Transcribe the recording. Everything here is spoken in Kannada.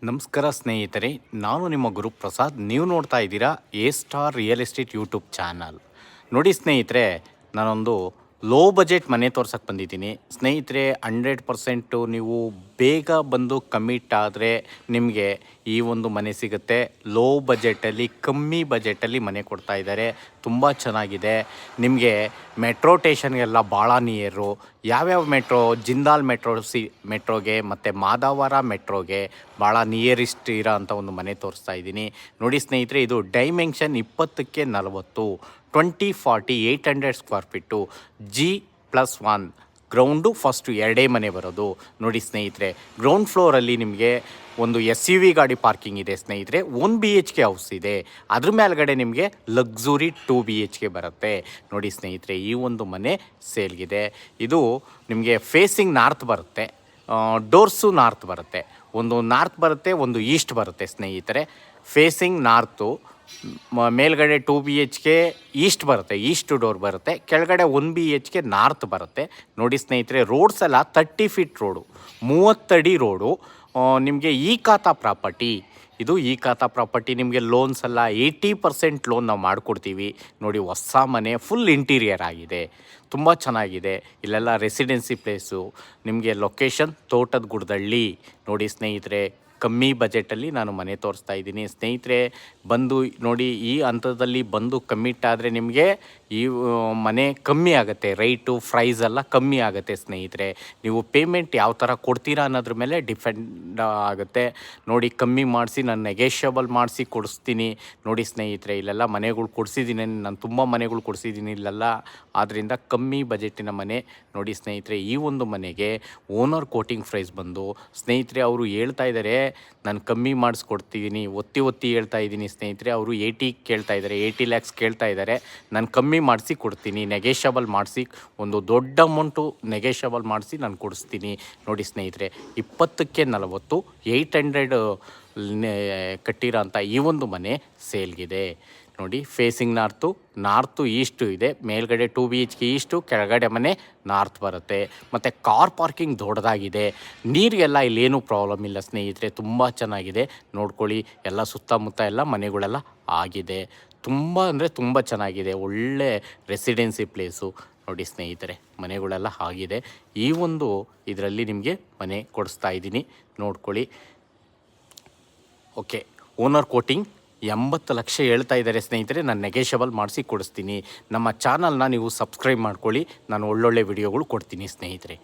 ನಮಸ್ಕಾರ ಸ್ನೇಹಿತರೆ, ನಾನು ನಿಮ್ಮ ಗುರುಪ್ರಸಾದ್. ನೀವು ನೋಡ್ತಾ ಇದ್ದೀರಾ A star real estate YouTube channel. ನೋಡಿ ಸ್ನೇಹಿತರೆ, ನಾನೊಂದು ಲೋ ಬಜೆಟ್ ಮನೆ ತೋರ್ಸಕ್ಕೆ ಬಂದಿದ್ದೀನಿ ಸ್ನೇಹಿತರೆ. 100% ನೀವು ಬೇಗ ಬಂದು ಕಮಿಟ್ ಆದರೆ ನಿಮಗೆ ಈ ಒಂದು ಮನೆ ಸಿಗುತ್ತೆ. ಲೋ ಬಜೆಟಲ್ಲಿ, ಕಮ್ಮಿ ಬಜೆಟಲ್ಲಿ ಮನೆ ಕೊಡ್ತಾ ಇದ್ದಾರೆ. ತುಂಬ ಚೆನ್ನಾಗಿದೆ. ನಿಮಗೆ ಮೆಟ್ರೋ ಸ್ಟೇಷನ್ಗೆಲ್ಲ ಭಾಳ ನಿಯರು. ಯಾವ್ಯಾವ ಮೆಟ್ರೋ? ಜಿಂದಾಲ್ ಮೆಟ್ರೋಗೆ ಮತ್ತು ಮಾದಾವರ ಮೆಟ್ರೋಗೆ ಭಾಳ ನಿಯರೆಸ್ಟ್ ಇರೋ ಅಂಥ ಒಂದು ಮನೆ ತೋರಿಸ್ತಾ ಇದ್ದೀನಿ. ನೋಡಿ ಸ್ನೇಹಿತರೆ, ಇದು ಡೈಮೆನ್ಷನ್ 20ಕ್ಕೆ 40, 2040, 800 square feet, G+1 ground. First ಎರಡೇ ಮನೆ ಬರೋದು. ನೋಡಿ ಸ್ನೇಹಿತರೆ, ಗ್ರೌಂಡ್ ಫ್ಲೋರಲ್ಲಿ ನಿಮಗೆ ಒಂದು SUV ಗಾಡಿ ಪಾರ್ಕಿಂಗ್ ಇದೆ ಸ್ನೇಹಿತರೆ. 1 BHK ಹೌಸ್ ಇದೆ. ಅದ್ರ ಮೇಲ್ಗಡೆ ನಿಮಗೆ ಲಕ್ಸುರಿ 2 BHK ಬರುತ್ತೆ. ನೋಡಿ ಸ್ನೇಹಿತರೆ, ಈ ಒಂದು ಮನೆ ಸೇಲ್ಗಿದೆ. ಇದು ನಿಮಗೆ ಫೇಸಿಂಗ್ ನಾರ್ತ್ ಬರುತ್ತೆ. ಡೋರ್ಸು ನಾರ್ತ್ ಬರುತ್ತೆ. ಒಂದು ನಾರ್ತ್ ಬರುತ್ತೆ, ಒಂದು ಈಸ್ಟ್ ಬರುತ್ತೆ ಸ್ನೇಹಿತರೆ. ಫೇಸಿಂಗ್ ನಾರ್ತು, ಮೇಲ್ಗಡೆ 2 BHK ಈಸ್ಟ್ ಬರುತ್ತೆ, ಈಸ್ಟ್ ಡೋರ್ ಬರುತ್ತೆ. ಕೆಳಗಡೆ 1 BHK ನಾರ್ತ್ ಬರುತ್ತೆ. ನೋಡಿ ಸ್ನೇಹಿತರೆ, ರೋಡ್ಸ್ ಎಲ್ಲ 30 ಫೀಟ್ ರೋಡು, 30 ಅಡಿ ರೋಡು. ನಿಮಗೆ ಈ ಖಾತಾ ಪ್ರಾಪರ್ಟಿ, ಇದು ಈ ಖಾತಾ ಪ್ರಾಪರ್ಟಿ. ನಿಮಗೆ ಲೋನ್ಸ್ ಎಲ್ಲ 80% ಲೋನ್ ನಾವು ಮಾಡಿಕೊಡ್ತೀವಿ. ನೋಡಿ, ಹೊಸ ಮನೆ ಫುಲ್ ಇಂಟೀರಿಯರ್ ಆಗಿದೆ, ತುಂಬ ಚೆನ್ನಾಗಿದೆ. ಇಲ್ಲೆಲ್ಲ ರೆಸಿಡೆನ್ಸಿ ಪ್ಲೇಸು. ನಿಮಗೆ ಲೊಕೇಶನ್ ತೋಟದ ಗುಡ್ದಳ್ಳಿ. ನೋಡಿ ಸ್ನೇಹಿತರೆ, ಕಮ್ಮಿ ಬಜೆಟಲ್ಲಿ ನಾನು ಮನೆ ತೋರಿಸ್ತಾ ಇದ್ದೀನಿ ಸ್ನೇಹಿತರೆ. ಬಂದು ನೋಡಿ, ಈ ಹಂತದಲ್ಲಿ ಬಂದು ಕಮ್ಮಿಟ್ ಆದರೆ ನಿಮಗೆ ಈ ಮನೆ ಕಮ್ಮಿ ಆಗುತ್ತೆ. ರೈಟು ಪ್ರೈಸ್ ಎಲ್ಲ ಕಮ್ಮಿ ಆಗುತ್ತೆ ಸ್ನೇಹಿತರೆ. ನೀವು ಪೇಮೆಂಟ್ ಯಾವ ಥರ ಕೊಡ್ತೀರಾ ಅನ್ನೋದ್ರ ಮೇಲೆ ಡಿಪೆಂಡ್ ಆಗುತ್ತೆ. ನೋಡಿ, ಕಮ್ಮಿ ಮಾಡಿಸಿ ನಾನು ನೆಗೆಷಿಯಬಲ್ ಮಾಡಿಸಿ ಕೊಡಿಸ್ತೀನಿ. ನೋಡಿ ಸ್ನೇಹಿತರೆ, ಇಲ್ಲೆಲ್ಲ ಮನೆಗಳು ಕೊಡಿಸಿದ್ದೀನಿ ನಾನು, ತುಂಬ ಮನೆಗಳು ಕೊಡಿಸಿದ್ದೀನಿ ಇಲ್ಲೆಲ್ಲ. ಆದ್ದರಿಂದ ಕಮ್ಮಿ ಬಜೆಟಿನ ಮನೆ. ನೋಡಿ ಸ್ನೇಹಿತರೆ, ಈ ಒಂದು ಮನೆಗೆ ಓನರ್ ಕೋಟಿಂಗ್ ಪ್ರೈಸ್ ಬಂದು ಸ್ನೇಹಿತರೆ, ಅವರು ಹೇಳ್ತಾ ಇದ್ದಾರೆ ನಾನು ಕಮ್ಮಿ ಮಾಡಿಸ್ಕೊಡ್ತಿದ್ದೀನಿ, ಒತ್ತಿ ಹೇಳ್ತಾ ಇದ್ದೀನಿ ಸ್ನೇಹಿತರೆ. ಅವರು 80 ಕೇಳ್ತಾ ಇದ್ದಾರೆ, 80 ಲ್ಯಾಕ್ಸ್ ಕೇಳ್ತಾ ಇದ್ದಾರೆ. ನಾನು ಕಮ್ಮಿ ಮಾಡಿಸಿ ಕೊಡ್ತೀನಿ, ನೆಗೆಷಬಲ್ ಮಾಡಿಸಿ, ಒಂದು ದೊಡ್ಡ ಅಮೌಂಟು ನೆಗೆಷಬಲ್ ಮಾಡಿಸಿ ನಾನು ಕೊಡಿಸ್ತೀನಿ. ನೋಡಿ ಸ್ನೇಹಿತರೆ, 20ಕ್ಕೆ 40, 800 ಕಟ್ಟಿರೋ ಅಂಥ ಈ ಒಂದು ಮನೆ ಸೇಲ್ಗಿದೆ. ನೋಡಿ, ಫೇಸಿಂಗ್ ನಾರ್ತು ಈಸ್ಟು ಇದೆ. ಮೇಲ್ಗಡೆ 2 BHK ಈಸ್ಟು, ಕೆಳಗಡೆ ಮನೆ ನಾರ್ತ್ ಬರುತ್ತೆ. ಮತ್ತು ಕಾರ್ ಪಾರ್ಕಿಂಗ್ ದೊಡ್ಡದಾಗಿದೆ. ನೀರಿಗೆಲ್ಲ ಇಲ್ಲೇನೂ ಪ್ರಾಬ್ಲಮ್ ಇಲ್ಲ ಸ್ನೇಹಿತರೆ, ತುಂಬ ಚೆನ್ನಾಗಿದೆ. ನೋಡ್ಕೊಳ್ಳಿ, ಎಲ್ಲ ಸುತ್ತಮುತ್ತ ಎಲ್ಲ ಮನೆಗಳೆಲ್ಲ ಆಗಿದೆ. ತುಂಬ ಅಂದರೆ ತುಂಬ ಚೆನ್ನಾಗಿದೆ. ಒಳ್ಳೆ ರೆಸಿಡೆನ್ಸಿ ಪ್ಲೇಸು. ನೋಡಿ ಸ್ನೇಹಿತರೆ, ಮನೆಗಳೆಲ್ಲ ಆಗಿದೆ. ಈ ಒಂದು ಇದರಲ್ಲಿ ನಿಮಗೆ ಮನೆ ಕೊಡಿಸ್ತಾ ಇದ್ದೀನಿ, ನೋಡ್ಕೊಳ್ಳಿ. ಓಕೆ, ಓನರ್ ಕೋಟಿಂಗ್ 80 ಲಕ್ಷ ಹೇಳ್ತಾ ಇದ್ದಾರೆ ಸ್ನೇಹಿತರೆ. ನಾನು ನೆಗೆಷಬಲ್ ಮಾಡಿಸಿ ಕೊಡಿಸ್ತೀನಿ. ನಮ್ಮ ಚಾನಲ್ನ ನೀವು ಸಬ್ಸ್ಕ್ರೈಬ್ ಮಾಡ್ಕೊಳ್ಳಿ, ನಾನು ಒಳ್ಳೊಳ್ಳೆ ವಿಡಿಯೋಗಳು ಕೊಡ್ತೀನಿ ಸ್ನೇಹಿತರೆ.